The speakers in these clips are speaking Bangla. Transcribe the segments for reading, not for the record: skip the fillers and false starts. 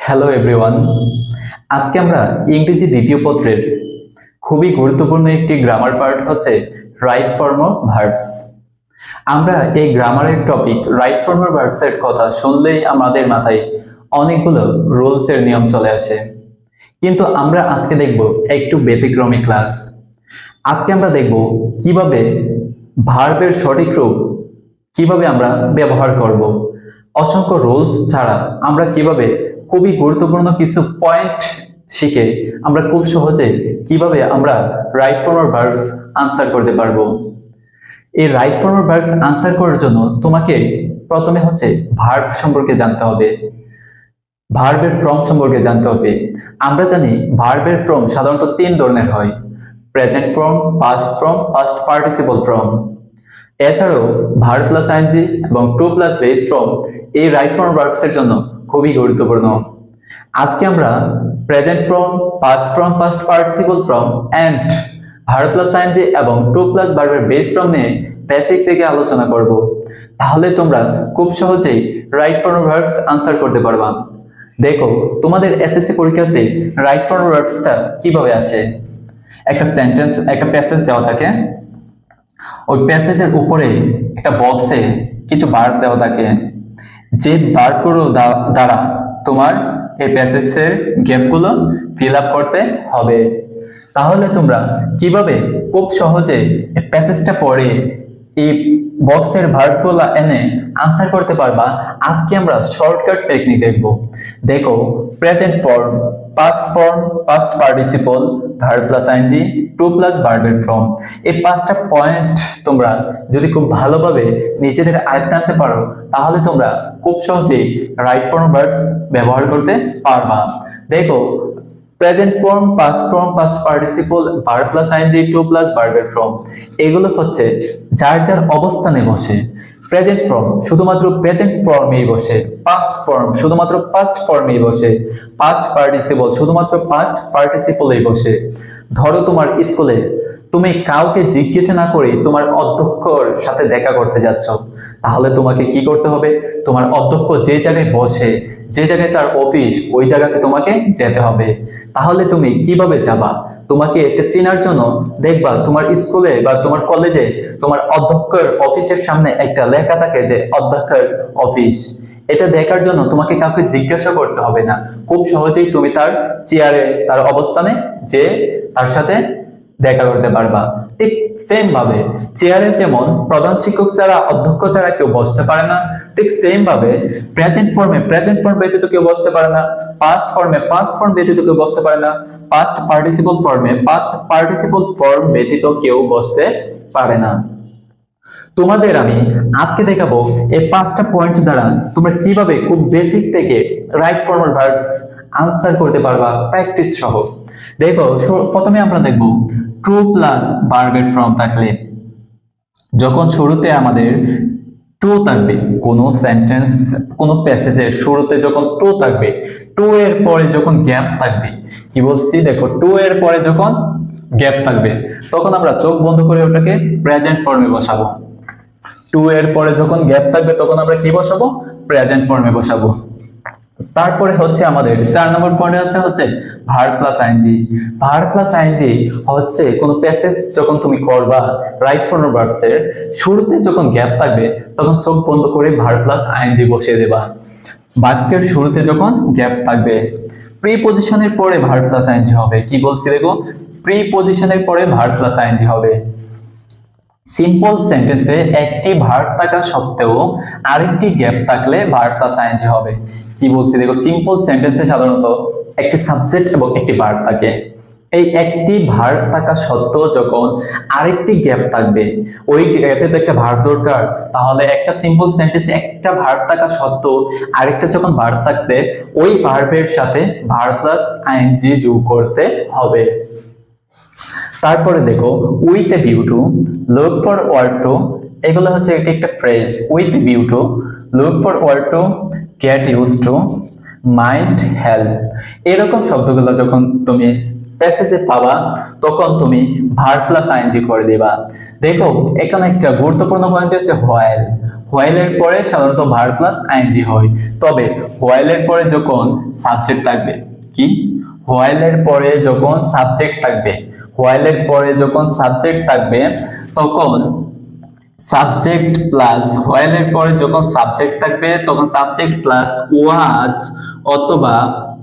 Hello everyone. আজকে আমরা ইংরেজি দ্বিতীয় পত্রের খুবই গুরুত্বপূর্ণ একটি গ্রামার পার্ট হচ্ছে রাইট ফর্ম অফ ভার্বস। আমরা এই গ্রামারের topic right form of verbs এর কথা শুনলেই আমাদের মাথায় অনেকগুলো রুলস এর নিয়ম চলে আসে, কিন্তু আমরা আজকে দেখব একটু ব্যতিক্রমী ক্লাস। আজকে আমরা দেখব কিভাবে ভার্বের সঠিক রূপ কিভাবে আমরা ব্যবহার করব, অসংখ্য রুলস ছাড়া আমরা কিভাবে খুবই গুরুত্বপূর্ণ কিছু পয়েন্ট শিখে আমরা খুব সহজে কিভাবে আমরা right form of verbs answer করতে পারবো। এই right form of verbs answer করার জন্য তোমাকে প্রথমে হচ্ছে ভার্ব সম্পর্কে জানতে হবে, ভার্বের ফর্ম সম্পর্কে জানতে হবে। আমরা জানি ভার্বের ফর্ম সাধারণত তিন ধরনের হয়: present form, past form, past participle form. এছাড়াও ভার্ব প্লাস আইএনজি এবং টু প্লাস বেস ফর্ম এই রাইট ফর্ম ভার্বস এর জন্য খুবই গুরুত্বপূর্ণ। আজকে আমরা present form, past form, past participle form and verb plus ING এবং টু প্লাস ভার্বের বেস ফর্ম নিয়ে বেসিক থেকে আলোচনা করব। তাহলে তোমরা খুব সহজেই রাইট ফর্ম ভার্বস আনসার করতে পারবা। দেখো তোমাদের এসএসসি পরীক্ষাতে রাইট ফর্ম ভার্বসটা কিভাবে আসে। একটা সেন্টেন্স, একটা প্যাসেজ দেওয়া থাকে, ওই প্যাসেজের উপরে একটা বক্সে কিছু ভার্ব দেওয়া থাকে, যে ভার্বগুলো দ্বারা তোমার এই প্যাসেজের গ্যাপগুলো ফিল আপ করতে হবে। তাহলে তোমরা কিভাবে খুব সহজে এই প্যাসেজটা পড়ে এই বক্সের ভার্বগুলো এনে আনসার করতে পারবা, আজকে আমরা শর্টকাট টেকনিক দেখব। দেখো, present form, past form, past participle, verb plus ING, to plus ভার্বের ফর্ম, এই পাঁচটা পয়েন্ট তোমরা যদি খুব ভালোভাবে নিজেদের আয়ত্তে আনতে পারো, তাহলে তোমরা খুব সহজেই রাইট ফর্ম ভার্বস ব্যবহার করতে পারবা। দেখো, present form, past form, past participle, verb plus ING, to plus ভার্বের ফর্ম, এগুলো হচ্ছে যার যার অবস্থানে বসে। প্রেজেন্ট ফর্ম শুধুমাত্র প্রেজেন্ট ফর্মেই বসে, পাস্ট ফর্ম শুধুমাত্র পাস্ট ফর্মেই বসে, পাস্ট পার্টিসিপল শুধুমাত্র পাস্ট পার্টিসিপলেই বসে। ধরো তোমার স্কুলে তুমি কাউকে জিজ্ঞেস না করে তোমার অধ্যক্ষর সাথে দেখা করতে যাচ্ছ, তাহলে তোমাকে কি করতে হবে? তোমার অধ্যক্ষ যে জায়গায় বসে, যে জায়গায় তার অফিস, ওই জায়গাতে তোমাকে যেতে হবে। তাহলে তুমি কিভাবে যাবা? তোমাকে এটা চেনার জন্য দেখবা তোমার স্কুলে বা তোমার কলেজে তোমার অধ্যক্ষের অফিসের সামনে একটা লেখা থাকে যে অধ্যক্ষের অফিস। এটা দেখার জন্য তোমাকে কাউকে জিজ্ঞাসা করতে হবে না, খুব সহজেই তুমি তার চেয়ারে, তার অবস্থানে যে তার সাথে দেখা করতে পারবা। ঠিক সেম ভাবে চেয়ারে যেমন প্রধান শিক্ষক ছাড়া, অধ্যক্ষ ছাড়া কেউ বসতে পারে না, ঠিক সেম ভাবে প্রেজেন্ট ফর্মে প্রেজেন্ট ফর্ম ব্যতীত কেউ বসতে পারে না, পাস্ট ফর্মে পাস্ট ফর্ম ব্যতীত কেউ বসতে পারে না, পাস্ট পার্টিসিপল ফর্মে পাস্ট পার্টিসিপল ফর্ম ব্যতীত কেউ বসতে পারে না। তোমাদের আমি আজকে দেখাবো এই পাঁচটা পয়েন্ট দ্বারা তোমরা কিভাবে খুব বেসিক থেকে right form of verbs answer করতে পারবা প্র্যাকটিস সহ। দেখো, প্রথমে আমরা দেখব টু প্লাস ভার্বের ফর্ম থাকলে, যখন শুরুতে আমাদের টু থাকবে, কোন সেন্টেন্স, কোন প্যাসেজের শুরুতে যখন টু থাকবে, টু এর পরে যখন গ্যাপ থাকবে, কি বলছি দেখো, টু এর পরে যখন গ্যাপ থাকবে তখন আমরা চোখ বন্ধ করে ওটাকে প্রেজেন্ট ফর্মে বসাবো। টু এর পরে যখন গ্যাপ থাকবে তখন আমরা কি বসাবো? প্রেজেন্ট ফর্মে বসাবো। তারপরে হচ্ছে আমাদের 4 নম্বর পয়েন্ট আছে হচ্ছে verb plus ING. Verb plus ING হচ্ছে কোন প্যাসেজ যখন তুমি করবা রাইট ফর্ম অফ ভার্বস এর শুরুতে যখন গ্যাপ থাকবে তখন চোখ বন্ধ করে ভার্ব প্লাস আইএনজি বসিয়ে দেবা। বাক্যের শুরুতে যখন গ্যাপ থাকবে, প্রিপজিশনের পরে ভার্ব প্লাস আইএনজি হবে। কি বলছি দেখো, প্রিপজিশনের পরে ভার্ব প্লাস আইএনজি হবে। সিম্পল সেন্টেন্সে একটি ভার্ব থাকা সত্ত্বেও আরেকটি গ্যাপ থাকলে ভার্ব প্লাস আইএনজি হবে। কি বলছি দেখো, সিম্পল সেন্টেন্সে সাধারণত একটি সাবজেক্ট এবং একটি ভার্ব থাকে। এই একটি ভার্ব থাকা সত্ত্বেও যখন আরেকটি গ্যাপ থাকবে, ওই গ্যাপে তো একটা ভার্ব দরকার, তাহলে একটা সিম্পল সেন্টেন্সে একটা ভার্ব থাকা সত্ত্বেও আরেকটা যখন ভার্ব থাকবে, ওই ভার্বের সাথে ভার্ব প্লাস আইএনজি যোগ করতে হবে। তারপরে দেখো, with a view to, look forward to, এগুলো হচ্ছে একটা phrase. With a view to, look forward to, get use to, mind help, এরকম শব্দগুলো যখন তুমি প্যাসেজে পাবা তখন তুমি ভার্ব প্লাস আইএনজি করে দিবা। দেখো, এখানে একটা গুরুত্বপূর্ণ পয়েন্ট হচ্ছে হোয়াইল। হোয়াইল এর পরে সাধারণত ভার্ব প্লাস আইএনজি হয়, তবে হোয়াইল এর পরে যখন সাবজেক্ট থাকবে, কি হোয়াইল এর পরে যখন সাবজেক্ট থাকবে, হোয়াইল এর পরে যখন সাবজেক্ট থাকবে তখন সাবজেক্ট প্লাস, হোয়াইল এর পরে যখন সাবজেক্ট থাকবে তখন সাবজেক্ট প্লাস ওয়াজ অথবা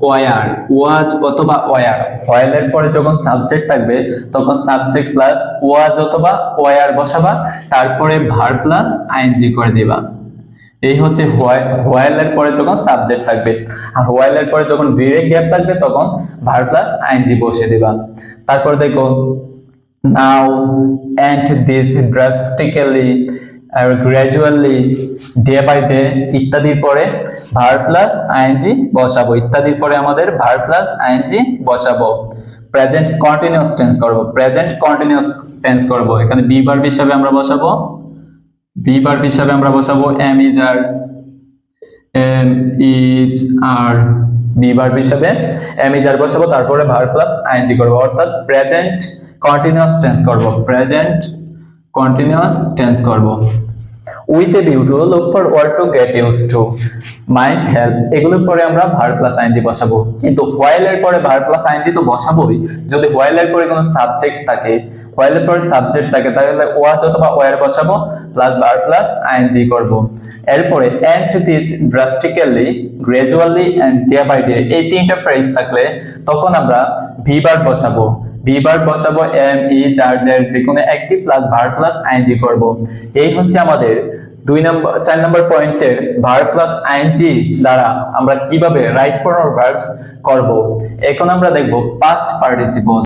ওয়ার, ওয়াজ অথবা ওয়ার। হোয়াইল এর পরে যখন সাবজেক্ট থাকবে তখন সাবজেক্ট প্লাস ওয়াজ অথবা ওয়ার বসাবা, তারপরে ভার্ব প্লাস আইএনজি করে দিবা। এই হচ্ছে হোয়াইল এর পরে যখন সাবজেক্ট থাকবে, আর হোয়াইল এর পরে যখন ডিরেক্ট গ্যাপ থাকবে তখন ভার্ব প্লাস আইএনজি বসে দিবা। তারপর দেখো now and this drastically R gradually day by day ইত্যাদির পরে ভার্ব প্লাস আইএনজি বসাবো, ইত্যাদির পরে আমাদের ভার্ব প্লাস আইএনজি বসাবো। প্রেজেন্ট কন্টিনিউয়াস টেন্স করব, প্রেজেন্ট কন্টিনিউয়াস টেন্স করব, এখানে বি ভার্ব হিসাবে আমরা বসাবো, বি ভার্ব হিসাবে আমরা বসাবো am is are be verb হিসাবে এম ইজ আর বসাবো, তারপরে ভার্ব প্লাস আইএনজি করব, অর্থাৎ প্রেজেন্ট কন্টিনিউয়াস টেন্স করব, প্রেজেন্ট কন্টিনিউয়াস টেন্স করব। With a view to, look forward to get used to, mind help, এগুলোর পরে আমরা ভার্ব প্লাস আইএনজি বসাবো। কিন্তু হোয়াইল এর পরে ভার্ব প্লাস আইএনজি তো বসাবোই, যদি হোয়াইল এর পরে কোনো সাবজেক্ট থাকে, হোয়াইল এর পরে সাবজেক্ট থাকে তাহলে ওয়াজ অথবা ওয়ার বসাবো প্লাস ভার্ব প্লাস আইএনজি করব। এরপরে and this drastically, gradually and day by day, এই তিনটা ফ্রেজ থাকলে তখন আমরা ভি ভার্ব বসাবো, ভি ভার্ব বসাবো এম ইজ আর এর যে কোনো একটি প্লাস ভার্ব প্লাস আইএনজি করব। এই হচ্ছে আমাদের 4 নম্বর পয়েন্টের ভার্ব প্লাস আইএনজি দ্বারা আমরা কিভাবে রাইট ফর্ম ভার্বস করব। এখন আমরা দেখব পাস্ট পার্টিসিপল।